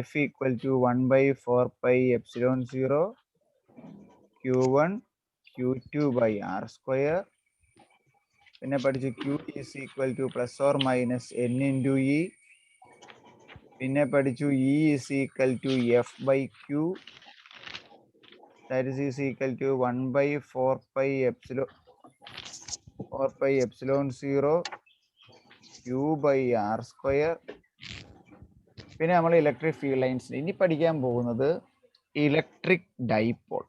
F equal to 1 by 4 pi epsilon 0 Q1 Q2 by R square. പിന്നെ പഠിച്ചു Q is equal to plus or minus N into E. പിന്നെ പഠിച്ചു E is equal to F by Q. That is equal to 1 by 4 pi epsilon 0 Q by R square. പിന്നെ നമ്മൾ electric field lines ഇനി പഠിക്കാൻ പോകുന്നത് electric dipole.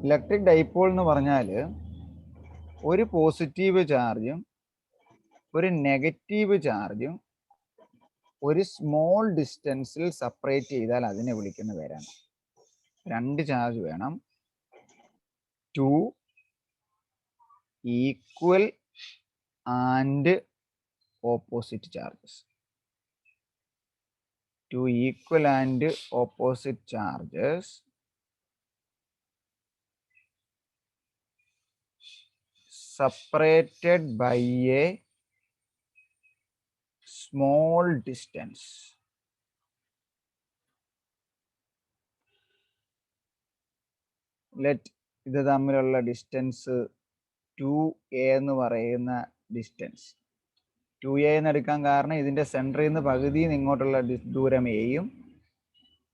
Electric dipole എന്ന് പറഞ്ഞാൽ ഒരു പോസിറ്റീവ് ചാർജും ഒരു നെഗറ്റീവ് ചാർജും ഒരു സ്മോൾ ഡിസ്റ്റൻസിൽ സെപ്പറേറ്റ് ചെയ്താൽ അതിനെ വിളിക്കുന്ന പേരാണ്. രണ്ട് ചാർജ് വേണം, to equal and opposite charges. Two equal and opposite charges separated by a small distance. Let ഇത് തമ്മിലുള്ള ഡിസ്റ്റൻസ് 2a എന്ന് പറയുന്ന ഡിസ്റ്റൻസ് 2a എന്ന് എടുക്കാൻ കാരണം ഇതിന്റെ സെൻറ്ററിൽ നിന്ന് പകുതി ഇങ്ങോട്ടുള്ള ദൂരം എയും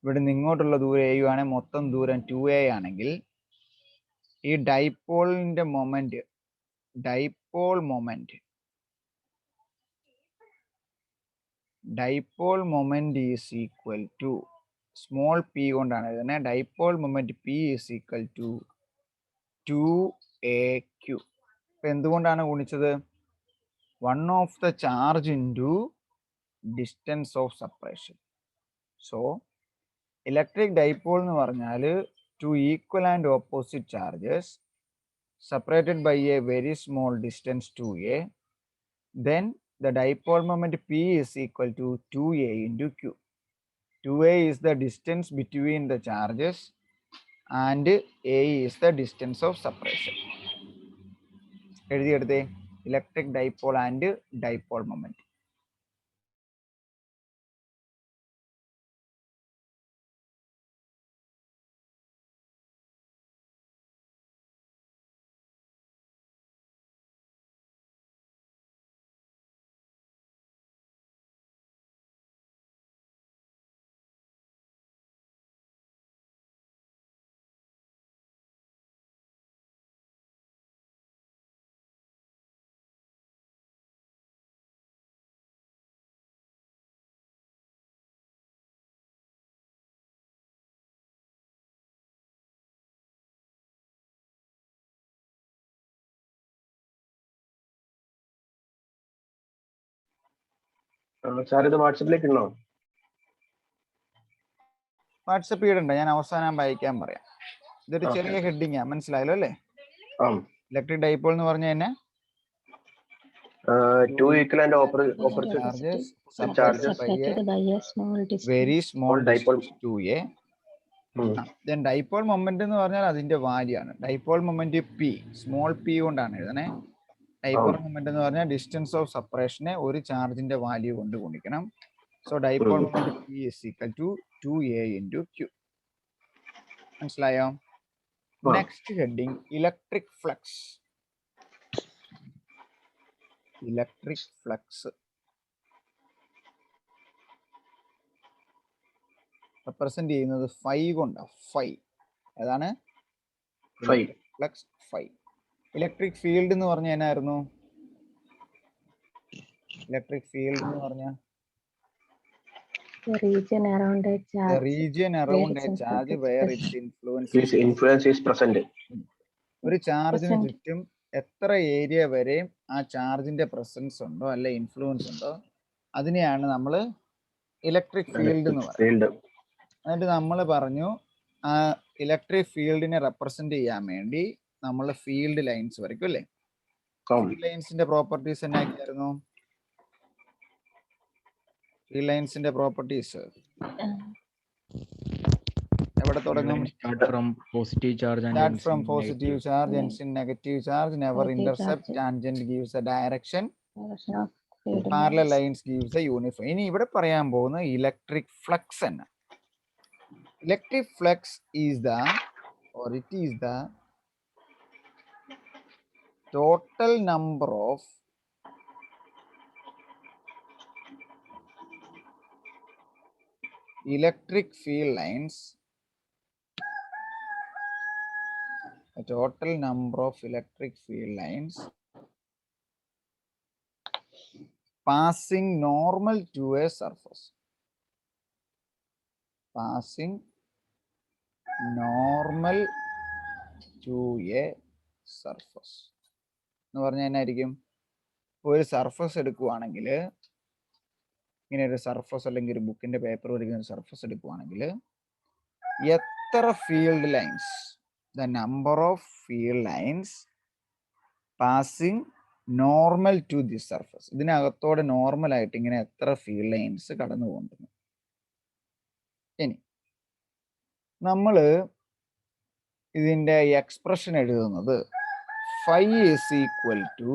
ഇവിടെ നിന്ന് ഇങ്ങോട്ടുള്ള ദൂരം എയും ആണെങ്കിൽ മൊത്തം ദൂരം 2a ആണെങ്കിൽ ഈ ഡൈപോളിന്റെ moment is equal to small P കൊണ്ടാണ് എഴുതുന്നത്. Dipole moment P is equal to 2aq. ഇപ്പൊ എന്തുകൊണ്ടാണ് ഗുണിച്ചത്? One of the charge into distance of separation. So electric dipole എന്ന് പറഞ്ഞാൽ two equal and opposite charges separated by a very small distance 2a, then the dipole moment P is equal to 2a into q. 2a is the distance between the charges and a is the distance of separation. എഴുതിയെടുത്തേ electric dipole and dipole moment. Sir ഇത് വാട്സപ്പിലേക്ക് ഉണ്ടോ? WhatsApp ചെയ്യണ്ട, ഞാൻ അവസാനം വായിക്കാൻ പറയാം. ഇതൊരു ചെറിയ ഹെഡിങ്ങാ, മനസ്സിലായല്ലോ അല്ലേ? ഇലക്ട്രിക് ഡൈപോൾ എന്ന് പറഞ്ഞു കഴിഞ്ഞാൽ two equal and opposite charges separated by a small distance. Very small dipole 2a. Then dipole moment എന്ന് പറഞ്ഞാൽ അതിന്റെ വാല്യൂ ആണ്. Dipole moment P small P കൊണ്ടാണ് എഴുതണേ. ഡൈപോൾ മൊമെന്റ് എന്ന് പറഞ്ഞാൽ ഡിസ്റ്റൻസ് ഓഫ് സെപ്പറേഷനെ ഒരു ചാർജിന്റെ വാല്യൂ കൊണ്ട് ഗുണിക്കണം. So dipole moment P is equal to 2a into q. മനസ്സിലായോ? Next heading electric flux. Electric flux represent ചെയ്യുന്നത് ഫൈ കൊണ്ടാണ്. ഫൈ ഏതാണ്? Flux phi. ഇലക്ട്രിക് ഫീൽഡ് എന്ന് പറഞ്ഞ എന്നായിരുന്നു? ഇലക്ട്രിക് ഫീൽഡ് എന്ന് പറഞ്ഞ The region around a charge where its influence is present. ഒരു ചാർജിന് ചുറ്റും എത്ര ഏരിയ വരെ ആ ചാർജിന്റെ പ്രസൻസ് ഉണ്ടോ അല്ലെ ഇൻഫ്ലുവൻസ് ഉണ്ടോ അതിനെയാണ് നമ്മൾ ഇലക്ട്രിക് ഫീൽഡ് എന്ന് പറയുന്നത്. എന്നിട്ട് നമ്മൾ പറഞ്ഞു ആ ഇലക്ട്രിക് ഫീൽഡിനെ റെപ്രസെന്റ് ചെയ്യാൻ വേണ്ടി നമ്മൾ ഫീൽഡ് ലൈൻസ് വരയ്ക്കും അല്ലേ? ഫീൽഡ് ലൈൻസിന്റെ പ്രോപ്പർട്ടീസ് എന്നായിരുന്നു? ഫീൽഡ് ലൈൻസിന്റെ പ്രോപ്പർട്ടീസ് എവിടെ എവിടെ തുടങ്ങും? Start from positive charge and Start ends from in positive negative. charge, ends in negative charge, never Negative intercept, charge. tangent gives a direction, Direction of field parallel lines. lines gives a uniform. ഇനി ഇവിടെ പറയാൻ പോകുന്ന electric flux തന്നെ. Electric flux is the, or it is the total number of electric field lines, a total number of electric field lines passing normal to a surface. Passing normal to a surface. എന്ന് പറഞ്ഞാൽ എന്നായിരിക്കും? ഒരു surface എടുക്കുവാണെങ്കിൽ, ഇങ്ങനെ ഒരു surface അല്ലെങ്കിൽ ഒരു ബുക്കിന്റെ പേപ്പർ വരയ്ക്കുന്ന ഒരു സർഫസ് എടുക്കുവാണെങ്കിൽ എത്ര field lines, the number of field lines passing normal to the surface, ഇതിനകത്തോടെ നോർമൽ ആയിട്ട് ഇങ്ങനെ എത്ര ഫീൽഡ് ലൈൻസ് കടന്നു പോകുന്നു. ഇനി നമ്മൾ ഇതിന്റെ എക്സ്പ്രഷൻ എഴുതുന്നത് phi is equal to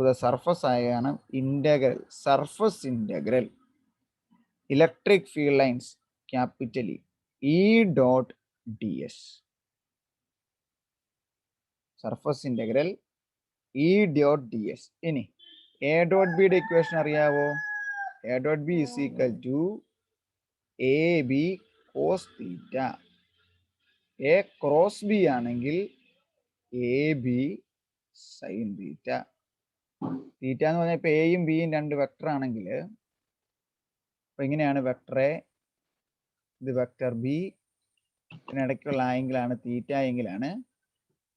the surface ആയാണ് integral, surface integral electric field lines capital E dot d s. Surface integral E dot d s. ഇനി എ ഡോട്ട് ബിയുടെ ഇക്വേഷൻ അറിയാവോ? A dot B is equal to A B cos theta. A cross b ആണെങ്കിൽ a B sine theta. Theta എന്ന് പറഞ്ഞാൽ ഇപ്പൊ എയും ബിയും രണ്ട് വെക്ടർ ആണെങ്കിൽ അപ്പൊ ഇങ്ങനെയാണ് വെക്ടർ എ, ഇത് വെക്ടർ ബി, ഇതിനിടയ്ക്കുള്ള ആംഗിളാണ് തീറ്റ എങ്കിലാണ്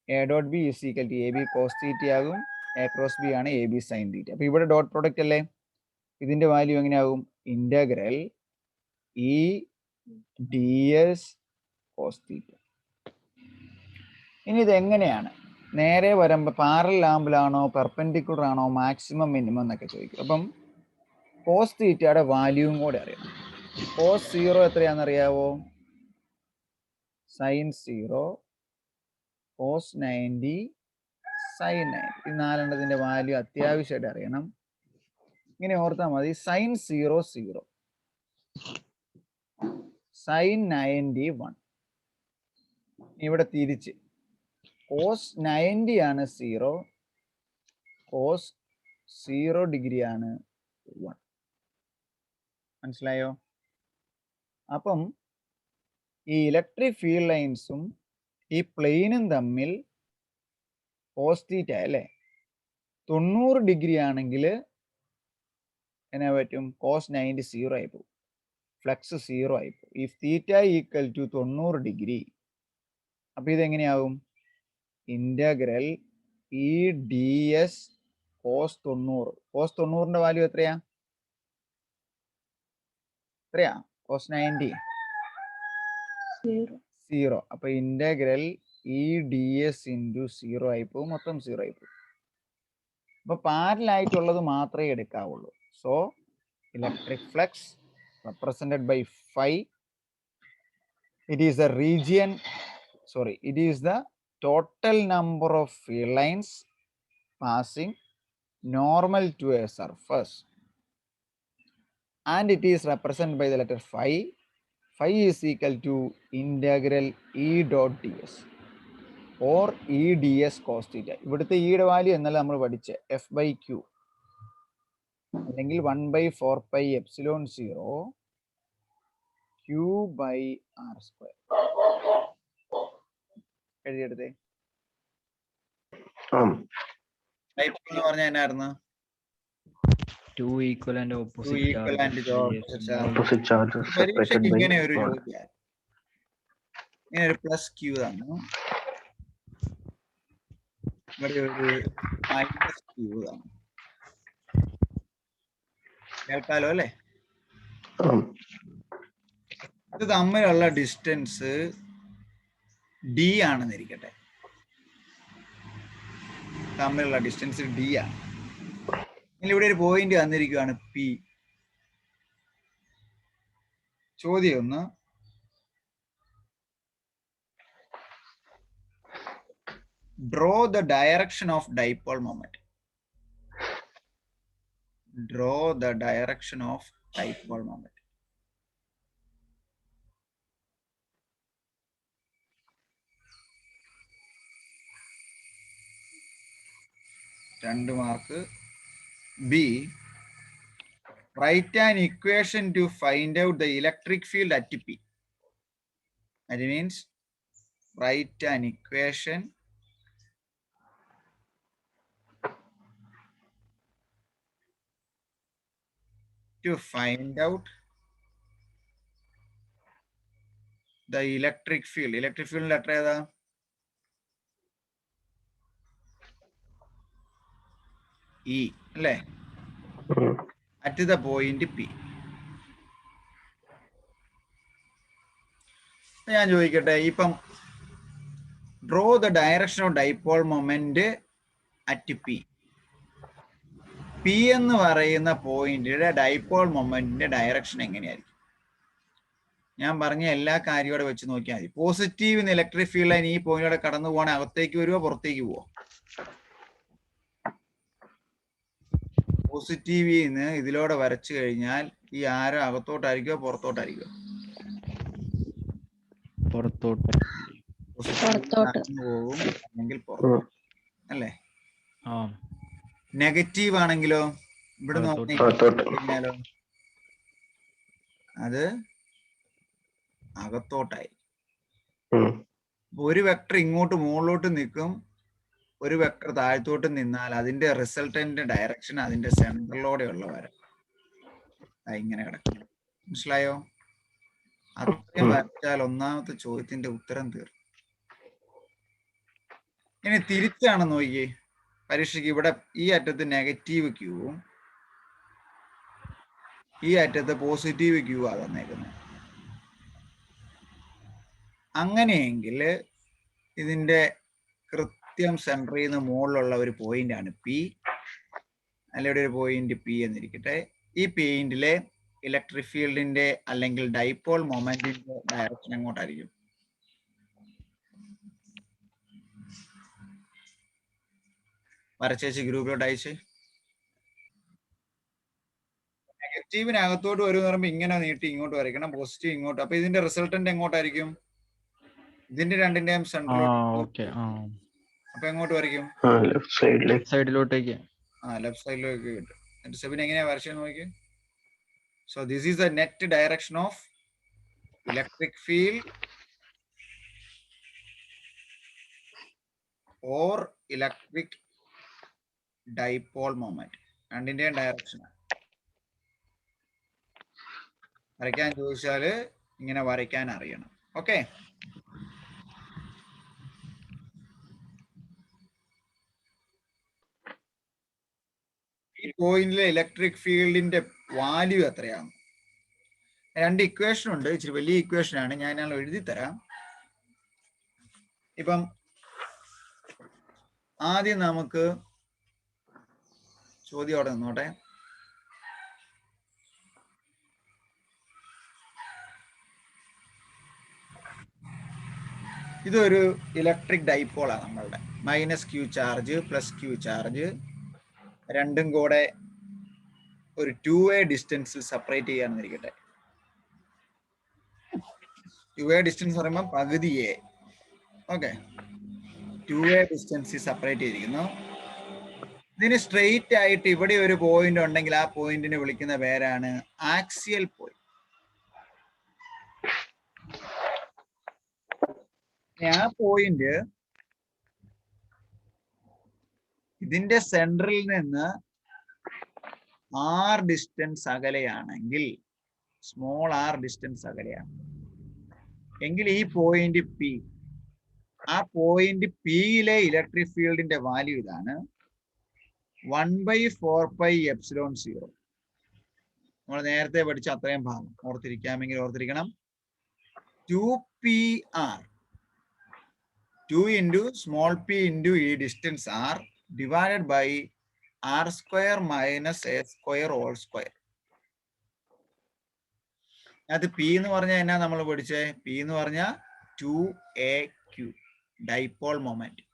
A dot B is equal to A B cos theta ആകും, എ ക്രോസ് ബി ആണ് എ ബി സൈൻ തീറ്റ. അപ്പൊ ഇവിടെ ഡോട്ട് പ്രോഡക്റ്റ് അല്ലേ, ഇതിന്റെ വാല്യൂ എങ്ങനെയാകും? Integral E D S cos theta. ഇനി ഇത് എങ്ങനെയാണ്? നേരെ വരുമ്പോൾ പാരലൽ ആംഗിളാണോ പെർപെൻഡിക്കുലർ ആണോ മാക്സിമം മിനിമം എന്നൊക്കെ ചോദിക്കും. അപ്പം കോസ് തീറ്റയുടെ വാല്യൂവും കൂടെ അറിയണം. കോസ് 0 എത്രയാണെന്ന് അറിയാവോ? Sine 0, cos 90, sine 90. ഈ നാലെണ്ണത്തിന്റെ വാല്യൂ അത്യാവശ്യമായിട്ട് അറിയണം. ഇങ്ങനെ ഓർത്താൽ മതി. Sine 0 0, sine 90 1. ഇവിടെ തിരിച്ച് കോസ് 90 ആണ് 0, കോസ് 0 ഡിഗ്രി ആണ് 1. മനസ്സിലായോ? അപ്പം ഈ ഇലക്ട്രിക് ഫീൽഡ് ലൈൻസും ഈ പ്ലെയിനും തമ്മിൽ കോസ് തീറ്റ അല്ലേ 90 ഡിഗ്രി ആണെങ്കിൽ എന്നാ പറ്റും? കോസ് 90 0 ആയി പോകും, ഫ്ലക്സ് 0 ആയി പോകും. ഈ തീറ്റ ഈക്വൽ ടു 90 ഡിഗ്രി. അപ്പൊ ഇതെങ്ങനെയാവും? Integral E D S cos 90. Cos 90ന്റെ വാല്യൂ എത്രയാ? കോസ് 90 0. അപ്പൊ integral E D S into 0 ആയി പോകും, മൊത്തം 0 ആയി പോകും. അപ്പൊ പാരലായിട്ടുള്ളത് മാത്രമേ എടുക്കാവുള്ളൂ. So electric flux represented by phi, it is the region, sorry, it is the total number of field lines passing normal to a surface, and it is represented by the letter phi. Phi is equal to integral E dot ds or E ds cos theta. ഇവിടുത്തെ ഇയുടെ value എന്നല്ല നമ്മൾ പഠിച്ച F by Q അല്ലെങ്കിൽ 1/4 pi epsilon 0 Q by R square. എഴുതിയെടുത്തേ. Dipole എന്ന് പറഞ്ഞാൽ എന്നായിരുന്നു? Two equal and opposite Two equal and charges. Opposite charges separated പരീക്ഷയ്ക്ക് by ഇങ്ങനെ ഒരു bond. ചോദ്യം, ഇങ്ങനെ ഒരു പ്ലസ് ക്യൂ തന്നു, ഇവിടെ ഒരു മൈനസ് ക്യൂ തന്നു. കേൾക്കാലോ അല്ലേ? ഇത് തമ്മിലുള്ള ഡിസ്റ്റൻസ് ഡി ആണെന്നിരിക്കട്ടെ. തമ്മിലുള്ള ഡിസ്റ്റൻസ് ഡി ആണ്. ഇവിടെ ഒരു പോയിന്റ് തന്നിരിക്കുകയാണ് പി. ചോദ്യം ഒന്ന്, Draw the direction of dipole moment. Draw the direction of dipole moment. Two mark. B. Write an equation to find out the electric field at P. That means write an equation to find out the electric field. Electric field letter ഏതാ? E, അല്ലേ? At the point P. ഞാൻ ചോദിക്കട്ടെ, ഇപ്പം draw the direction of dipole moment at P. P എന്ന് പറയുന്ന പോയിന്റിന്റെ dipole മൊമെന്റിന്റെ direction എങ്ങനെയായിരിക്കും? ഞാൻ പറഞ്ഞ എല്ലാ കാര്യവും വെച്ച് നോക്കിയാൽ മതി. പോസിറ്റീവ് ഇലക്ട്രിക് ഫീൽഡ് ലൈൻ ഈ പോയിന്റോടെ കടന്നു പോകണേ അകത്തേക്ക് വരുമോ പുറത്തേക്ക് പോവോ? പോസിറ്റീവിൽ നിന്ന് ഇതിലൂടെ വരച്ചു കഴിഞ്ഞാൽ ഈ ആരോ അകത്തോട്ടായിരിക്കോ പുറത്തോട്ടായിരിക്കോ? പുറത്തോട്ട്. പോകും അല്ലെങ്കിൽ പുറത്തോട്ട്, അല്ലേ? നെഗറ്റീവ് ആണെങ്കിലോ ഇവിടെ നോക്കിയാലോ അത് അകത്തോട്ടായി. ഒരു വെക്ടർ ഇങ്ങോട്ട് മുകളിലോട്ട് നിൽക്കും, ഒരു വെക്ടർ താഴത്തോട്ട് നിന്നാൽ അതിന്റെ റിസൾട്ടന്റ് ഡയറക്ഷൻ അതിന്റെ സെന്ററിലൂടെയുള്ള വര ഇങ്ങനെ കിടക്കും. മനസ്സിലായോ? അത്രയും വരച്ചാൽ ഒന്നാമത്തെ ചോദ്യത്തിന്റെ ഉത്തരം തീർന്നു. ഇനി തിരിച്ചാണ് നോക്കിയേ. പരീക്ഷയ്ക്ക് ഇവിടെ ഈ അറ്റത്ത് നെഗറ്റീവ് ക്യൂവും ഈ അറ്റത്ത് പോസിറ്റീവ് ക്യൂ ആ തന്നേക്കുന്നത്. അങ്ങനെയെങ്കിൽ ഇതിന്റെ കൃത്യം സെൻറ്ററിൽ നിന്ന് മുകളിലുള്ള ഒരു പോയിന്റ് ആണ് പി. അല്ലെങ്കിൽ ഒരു പോയിന്റ് പി എന്നിരിക്കട്ടെ. ഈ പോയിന്റിലെ ഇലക്ട്രിക് ഫീൽഡിന്റെ അല്ലെങ്കിൽ ഡൈപോൾ മൊമെന്റിന്റെ ഡയറക്ഷൻ എങ്ങോട്ടായിരിക്കും? വരച്ചേച്ച് ഗ്രൂപ്പിലോട്ട് അയച്ച്. നെഗറ്റീവിനകത്തോട്ട് വരും പറയുമ്പോൾ ഇങ്ങനെ നീട്ടി ഇങ്ങോട്ട് വരയ്ക്കണം, പോസിറ്റീവ് ഇങ്ങോട്ട്. അപ്പൊ ഇതിന്റെ റിസൾട്ടന്റ് എങ്ങോട്ടായിരിക്കും? ഇതിന്റെ രണ്ടിന്റെയും സെന്ററിലോട്ട്. അപ്പൊ എങ്ങോട്ട് വരയ്ക്കും? ലെഫ്റ്റ് സൈഡിലോട്ടേക്ക്. ലെഫ്റ്റ് സൈഡിലേക്ക് കിട്ടും. എന്നിട്ട് സെബിൻ എങ്ങനെയാ വരച്ചത് നോക്കി. So this is the net direction of electric field or electric dipole moment. രണ്ടിന്റെയും ഡയറക്ഷൻ വരയ്ക്കാൻ ചോദിച്ചാല് ഇങ്ങനെ വരയ്ക്കാൻ അറിയണം. ഓക്കെ, ഈ പോയിന്റിലെ ഇലക്ട്രിക് ഫീൽഡിന്റെ വാല്യൂ എത്രയാണ്? രണ്ട് ഇക്വേഷൻ ഉണ്ട്, ഇച്ചിരി വലിയ ഇക്വേഷൻ ആണ്, ഞാൻ എഴുതി തരാം. ഇപ്പം ആദ്യം നമുക്ക് ചോദ്യം അവിടെ നിന്നോട്ടെ. ഇതൊരു ഇലക്ട്രിക് ഡൈപോളാണ് നമ്മളുടെ. Minus q charge plus q charge രണ്ടും കൂടെ ഒരു 2A ഡിസ്റ്റൻസിൽ സെപ്പറേറ്റ് ചെയ്യാന്നിരിക്കട്ടെ. 2A ഡിസ്റ്റൻസ് പറയുമ്പോൾ പകുതി എ. ഓക്കെ, 2A ഡിസ്റ്റൻസിൽ സെപ്പറേറ്റ് ചെയ്തിരിക്കുന്നു. ഇതിന് സ്ട്രെയിറ്റ് ആയിട്ട് ഇവിടെ ഒരു പോയിന്റ് ഉണ്ടെങ്കിൽ ആ പോയിന്റിനെ വിളിക്കുന്ന പേരാണ് ആക്സിയൽ പോയിന്റ്. ആ പോയിന്റ് ഇതിന്റെ സെൻട്രലിൽ നിന്ന് r ഡിസ്റ്റൻസ് അകലെയാണെങ്കിൽ, സ്മോൾ r ഡിസ്റ്റൻസ് അകലെയാണ് എങ്കിൽ ഈ പോയിന്റ് പി, ആ പോയിന്റ് പിയിലെ ഇലക്ട്രിക് ഫീൽഡിന്റെ വാല്യൂ ഇതാണ് 1/4πε0. നമ്മൾ നേരത്തെ പഠിച്ച അത്രയും ഭാഗം ഓർത്തിരിക്കാമെങ്കിൽ ഓർത്തിരിക്കണം. 2PR, 2 into small p into ഈ distance r divided by r square minus a square whole square. അത് പി എന്ന് പറഞ്ഞാൽ എന്നാ നമ്മൾ പഠിച്ചേ? പി എന്ന് പറഞ്ഞാൽ 2AQ ഡൈപോൾ മൊമെന്റ്.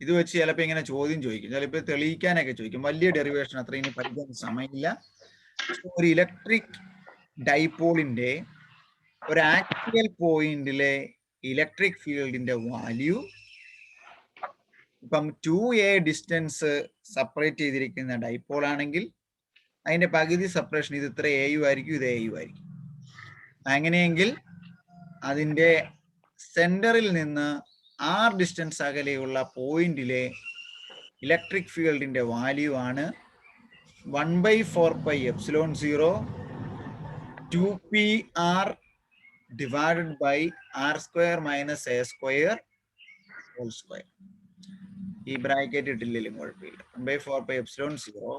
ഇത് വെച്ച് ചിലപ്പോൾ ഇങ്ങനെ ചോദ്യം ചോദിക്കും, ചിലപ്പോൾ തെളിയിക്കാനൊക്കെ ചോദിക്കും. വലിയ ഡെറിവേഷൻ അത്ര ഇനി പഠിക്കാൻ സമയമില്ല. ഒരു ഇലക്ട്രിക് ഡൈപോളിന്റെ ഒരു ആക്സിയൽ പോയിന്റിലെ ഇലക്ട്രിക് ഫീൽഡിന്റെ വാല്യൂ, ഇപ്പം 2a ഡിസ്റ്റൻസ് സെപ്പറേറ്റ് ചെയ്തിരിക്കുന്ന ഡൈപോൾ ആണെങ്കിൽ അതിന്റെ പകുതി സെപ്പറേഷൻ ഇത് ഇത്ര എയു ആയിരിക്കും, ഇത് എയു ആയിരിക്കും. അങ്ങനെയെങ്കിൽ അതിന്റെ സെന്ററിൽ നിന്ന് r ഡിസ്റ്റൻസ് അകലെയുള്ള പോയിന്റിലെ ഇലക്ട്രിക് ഫീൽഡിന്റെ വാല്യൂ ആണ് 1/4πε0 2pr divided by r square minus a square whole square. ഈ ബ്രാക്കറ്റ് ഇട്ടില്ലെങ്കിലും കുഴപ്പമില്ല. 1/4πε0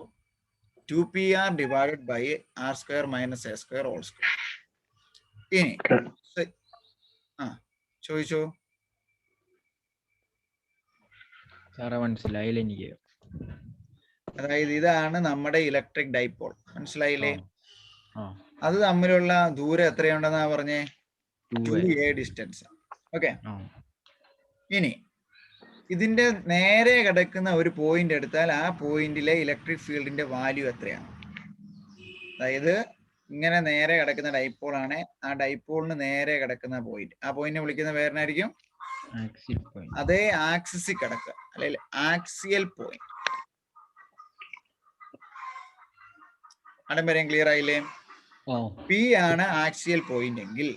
2pr divided by r square minus a square whole square. ഇനി ചോദിച്ചോ. സാറേ മനസ്സിലായില്ല എനിക്ക്. അതായത് ഇതാണ് നമ്മുടെ ഇലക്ട്രിക് ഡൈപോൾ, മനസ്സിലായില്ലേ? ആ അത് തമ്മിലുള്ള ദൂരം എത്രയുണ്ടെന്നാ പറഞ്ഞേ? 2a distance. ഓക്കെ. ആ ഇനി ഇതിന്റെ നേരെ കിടക്കുന്ന ഒരു പോയിന്റ് എടുത്താൽ ആ പോയിന്റിലെ ഇലക്ട്രിക് ഫീൽഡിന്റെ വാല്യൂ എത്രയാണ്? അതായത് ഇങ്ങനെ നേരെ കിടക്കുന്ന ഡൈപോൾ ആണ്, ആ ഡൈപോളിന് നേരെ കിടക്കുന്ന പോയിന്റ്, ആ പോയിന്റിനെ വിളിക്കുന്ന പേരിനായിരിക്കും ആക്സിൽ പോയിന്റ്. അതേ ആക്സിസിൽ കിടക്കുക, അല്ലെങ്കിൽ ആക്സിയൽ പോയിന്റ്. അടം വരെയും ക്ലിയർ ആയില്ലേ? പി ആണ് ആക്സിയൽ പോയിന്റ് എങ്കിൽ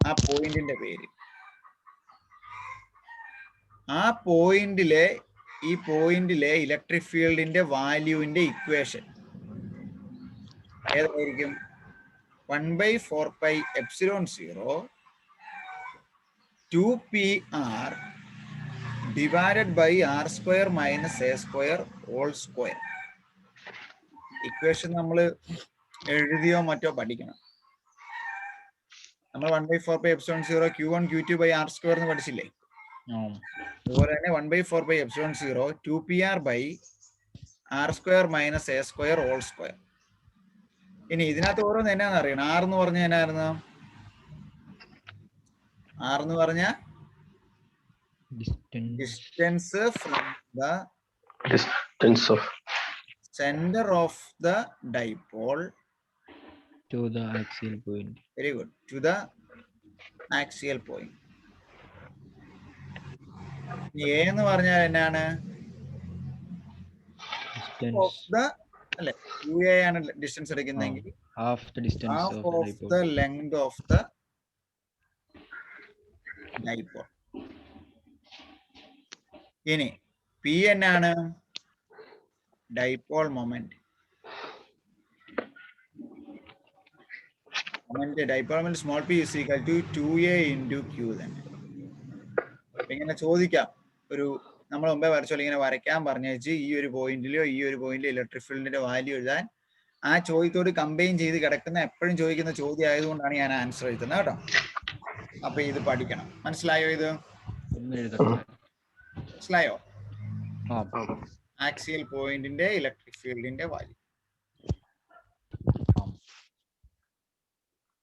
ആ പോയിന്റിന്റെ പേര്, ആ പോയിന്റിലെ ഈ പോയിന്റിലെ ഇലക്ട്രിക് ഫീൽഡിന്റെ വാല്യൂവിന്റെ ഇക്വേഷൻ ഏതായിരിക്കും? 1/4πε0 2pr divided by r square minus a square whole square. Equation നമ്മൾ എഴുതിയോ മറ്റോ പഠിക്കണം. നമ്മൾ 1/4πε0 q1 q2 by r square എന്ന് പഠിച്ചില്ലേ? അതുപോലെ തന്നെ 1/4πε0 2pr by r square minus a square whole square. ഇനി ഇതിനകത്ത് ഓരോന്ന് എന്നാന്ന് അറിയണം. r എന്ന് പറഞ്ഞ എന്നായിരുന്നു? r എന്ന് പറഞ്ഞ distance from the distance of center of the dipole to the axial point. very good, to the axial point. a എന്ന് പറഞ്ഞാൽ എന്നാണ്? of the അല്ലെ 2a ആണ് ഡിസ്റ്റൻസ് എടുക്കുന്നതെങ്കിൽ half the distance half of the of dipole. the length of the dipole. ഇനി p എന്നാണ്? Dipole moment. Dipole moment small p is equal to 2a into q തന്നെ. ഇങ്ങനെ ചോദിക്കാം, ഒരു നമ്മൾ മുമ്പേ വരച്ചോളൂ, ഇങ്ങനെ വരയ്ക്കാൻ പറഞ്ഞേച്ച് ഈ ഒരു പോയിന്റിലോ ഈ ഒരു പോയിന്റിലോ ഇലക്ട്രിക് ഫീൽഡിന്റെ വാല്യൂ എഴുതാൻ ആ ചോദ്യത്തോട് കമ്പൈൻ ചെയ്ത് കിടക്കുന്ന എപ്പോഴും ചോദിക്കുന്ന ചോദ്യം ആയതുകൊണ്ടാണ് ഞാൻ ആൻസർ എഴുതുന്നത് കേട്ടോ. അപ്പൊ ഇത് പഠിക്കണം. മനസ്സിലായോ? ഇത് മനസ്സിലായോ? ആക്സിയൽ പോയിന്റിന്റെ ഇലക്ട്രിക് ഫീൽഡിന്റെ വാല്യൂ.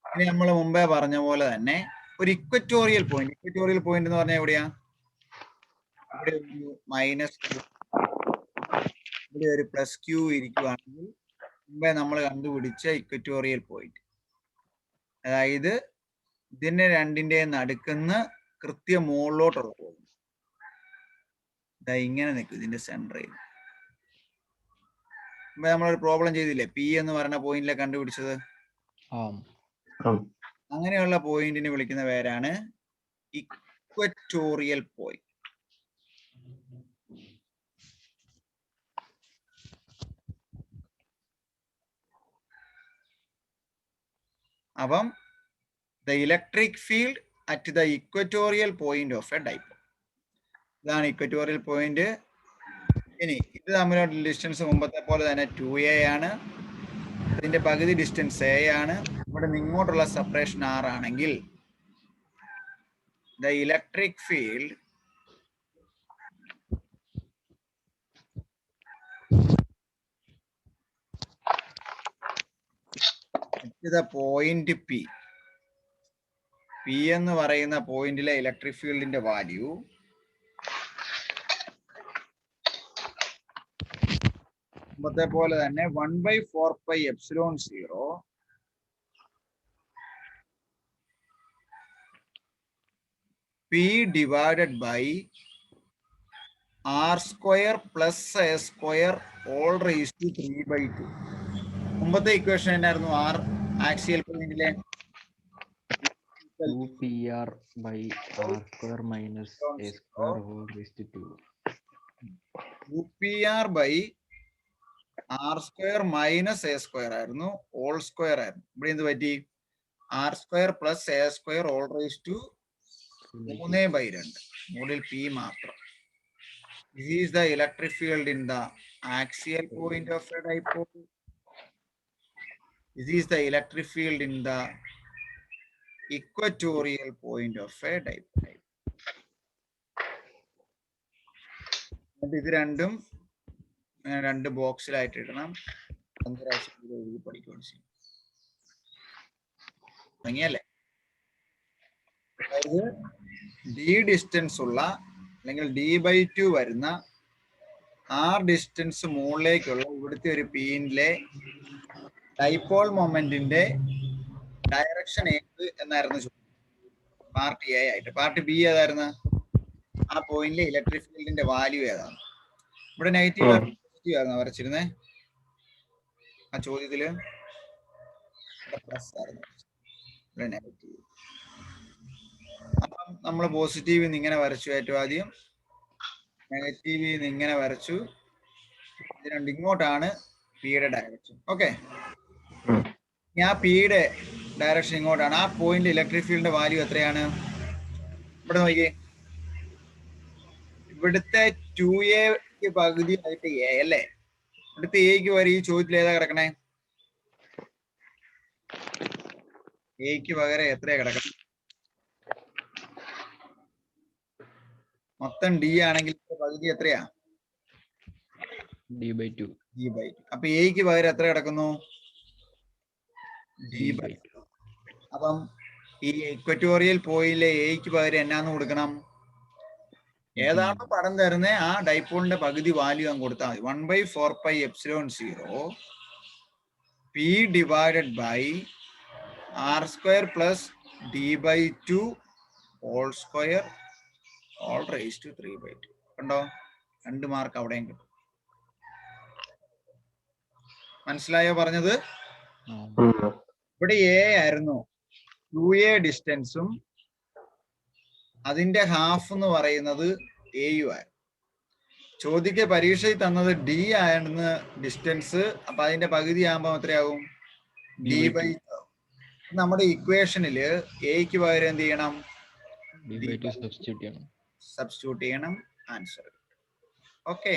ഇനി നമ്മൾ മുമ്പേ പറഞ്ഞ പോലെ തന്നെ ഒരു ഇക്വറ്റോറിയൽ പോയിന്റ് എന്ന് പറഞ്ഞാൽ എവിടെയാ? ഇവിടെ ഒരു മൈനസ് q, ഇവിടെ ഒരു പ്ലസ് q ഇരിക്കുവാണെങ്കിൽ മുമ്പേ നമ്മൾ കണ്ടുപിടിച്ച ഇക്വറ്റോറിയൽ പോയിന്റ്, അതായത് ഇതിന്റെ രണ്ടിന്റെ നടുക്കുന്ന കൃത്യം മുകളിലോട്ടുള്ള പോയിന്റ് ഇങ്ങനെ നിൽക്കും ഇതിന്റെ സെന്ററിൽ. മുമ്പേ നമ്മളൊരു പ്രോബ്ലം ചെയ്തില്ലേ, പി എന്ന് പറയുന്ന പോയിന്റിലെ കണ്ടുപിടിച്ചത്? അങ്ങനെയുള്ള പോയിന്റിനെ വിളിക്കുന്ന പേരാണ് ഇക്വറ്റോറിയൽ പോയിന്റ്. അപ്പം the electric field at the equatorial point of A dipole. ഇതാണ് ഇക്വറ്റോറിയൽ പോയിന്റ്. ഇനി ഇത് തമ്മിലുള്ള ഡിസ്റ്റൻസ് മുമ്പത്തെ പോലെ തന്നെ 2a ആണ്. ഇതിന്റെ പകുതി ഡിസ്റ്റൻസ് a ആണ്. ഇവിടെ നിന്ന് ഇങ്ങോട്ടുള്ള സെപ്പറേഷൻ r ആണെങ്കിൽ the electric field at the point p എന്ന് പറയുന്ന പോയിന്റിലെ ഇലക്ട്രിക് ഫീൽഡിന്റെ വാല്യൂ മുമ്പത്തെ പോലെ തന്നെ 1/4πε0 p divided by r square plus a square all raised to 3/2. മുമ്പത്തെ ഇക്വേഷൻ എന്നായിരുന്നു? ആർ ആക്സിയൽ പോയിന്റിലെ 2PR by R square minus A square whole raised to 2. 2PR by R square minus A square ആയിരുന്നു, all square ആയിരുന്നു. ഇവിടെ എന്ത് പറ്റി? R square plus A square all raised to 3/2. മുകളിൽ P മാത്രം. This is the electric field in the axial point of a dipole. This is the electric field in the equatorial point of a dipole. ഇത് രണ്ടും രണ്ട് ബോക്സിലായിട്ട് ഇടണം. എഴുതി പഠിക്കുകയാണ് ചെയ്യും. തുടങ്ങിയല്ലേ? അതായത് ഡി ഡിസ്റ്റൻസ് ഉള്ള അല്ലെങ്കിൽ d/2 വരുന്ന ആർ ഡിസ്റ്റൻസ് മുകളിലേക്കുള്ള ഇവിടുത്തെ ഒരു പീനിലെ ഡൈപോൾ മൊമെന്റിന്റെ ഡയറക്ഷൻ ഏത് എന്നായിരുന്നു ചോദിച്ചത്? പാർട്ട് എ ആയിട്ട്. പാർട്ട് ബി ഏതായിരുന്നു? ആ പോയിന്റിലെ ഇലക്ട്രിക് ഫീൽഡിന്റെ വാല്യൂ ഏതാണ്? ഇവിടെ നെഗറ്റീവ് പോസിറ്റീവ് ആയിരുന്നു വരച്ചിരുന്നേ ആ ചോദ്യത്തില്. പ്ലസ് ആയിരുന്നു, ഇവിടെ നെഗറ്റീവ്. അപ്പം നമ്മൾ പോസിറ്റീവ് ഇങ്ങനെ വരച്ചു, ഏറ്റവും ആദ്യം നെഗറ്റീവ് ഇങ്ങനെ വരച്ചു. ഇത് രണ്ട് ഇങ്ങോട്ടാണ് പിയുടെ ഡയറക്ഷൻ. ഓക്കെ, ആ പിയുടെ ഡയറക്ഷൻ ഇങ്ങോട്ടാണ്. ആ പോയിന്റ് ഇലക്ട്രിക് ഫീൽഡിന്റെ വാല്യൂ എത്രയാണ്? ഇവിടെ നോക്കിയേ, ഇവിടുത്തെ 2a പകുതി ആയിട്ട് എ അല്ലേ? ഇവിടുത്തെ എക്ക് വരെ ഈ ചോദ്യത്തിൽ ഏതാ കിടക്കണേ? എക്ക് പകരം എത്രയാ കിടക്കണം? മൊത്തം ഡി ആണെങ്കിൽ പകുതി എത്രയാ? d/2. അപ്പൊ എക്ക് പകരം എത്ര കിടക്കുന്നു? d/2. അപ്പം ഈ ഇക്വറ്റോറിയൽ പോയിന്റിലെ എക്ക് പകരം എന്നാന്ന് കൊടുക്കണം? ഏതാണോ പടം തരുന്നത് ആ ഡൈപോളിന്റെ പകുതി വാല്യൂ അങ്ങ് കൊടുത്താൽ മതി. 1/4πε0 p divided by r square plus d/2 all square all raised to 3/2. കണ്ടോ? 2 മാർക്ക് അവിടെയും കിട്ടും. മനസ്സിലായോ പറഞ്ഞത്? ഇവിടെ എ ആയിരുന്നു, 2a ഡിസ്റ്റൻസും അതിന്റെ ഹാഫ് എന്ന് പറയുന്നത് എയു ആയിരുന്നു. ചോദിക്ക പരീക്ഷയിൽ തന്നത് ഡി ആയിരുന്നു ഡിസ്റ്റൻസ്. അപ്പൊ അതിന്റെ പകുതി ആകുമ്പോ എത്രയാകും? d/2. നമ്മുടെ ഇക്വേഷനില് എക്ക് പകരം എന്ത് ചെയ്യണം? d/2 സബ്സ്റ്റിറ്റ്യൂട്ട് ചെയ്യണം. ആൻസർ. ഓക്കെ.